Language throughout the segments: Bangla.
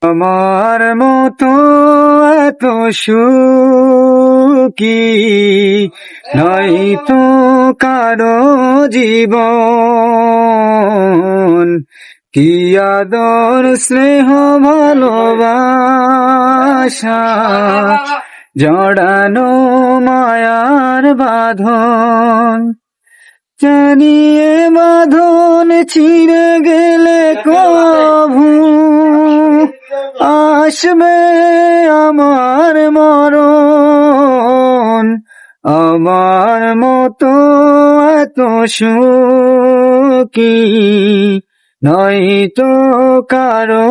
আমার মতো এত সুখী নয়তো কারো জীবন। কি আদর স্নেহ ভালোবাসা জড়ানো মায়ার বাঁধন। জানিয়ে বাঁধন ছিঁড়ে গেলে কভু আসবে আমার মরণ। আমার মতো এত সুখী নয়তো কারো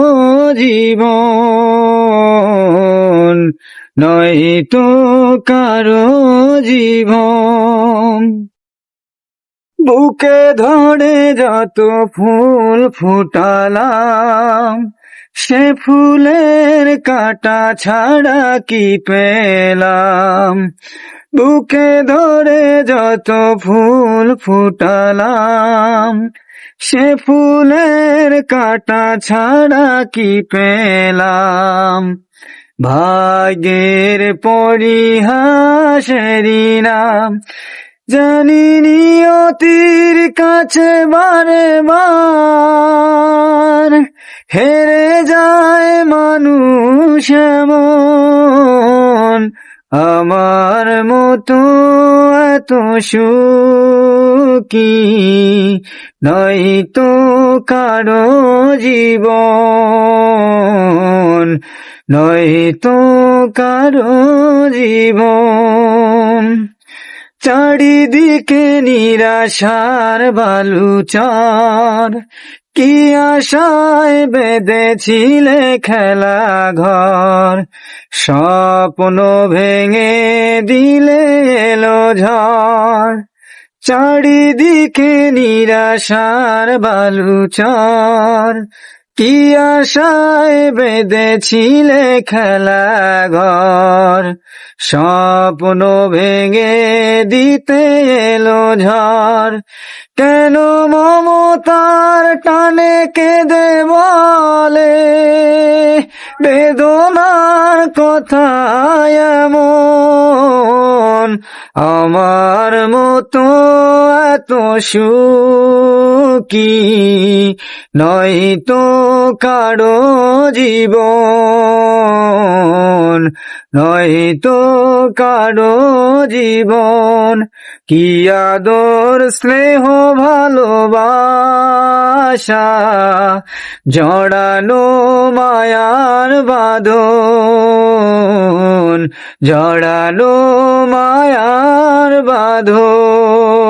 জীবন, নয়তো কারো জীবন। বুকে ধরে যত ফুল ফুটালাম, সে ফুলের কাঁটা ছাড়া কি পেলাম। বুকে ধরে যত ফুল ফুটালাম, সে ফুলের কাঁটা ছাড়া কি পেলাম। ভাগ্যের পরিহাসেরই নাম জানি নিয়তির কাছে বারে বার হেরে যায় মানুষ এমন। আমার মতো এত সুখী নয়তো কারো জীবন, নয়তো কারো জীবন। চারিদিকে নিরাশার বালুচর, কি আশায় বেঁধেছিলে খেলা ঘর। স্বপ্ন ভেঙে দিলে এলো ঝড়। চারিদিকে নিরাশার বালুচর, কি আশায় বেঁধেছিলে খেলা ঘর। স্বপ্ন ভেঙে দিতে এলো ঝড়। কেন মমতার টানে কেঁদে বলে বেদনার কথা এমন। আমার মতো এত সুখী নয়তো কারো জীবন, নয়তো কারো জীবন। কি আদর স্নেহ ভালোবাসা জড়ানো মায়ার বাঁধন, জড়ানো মায়ার বাঁধন।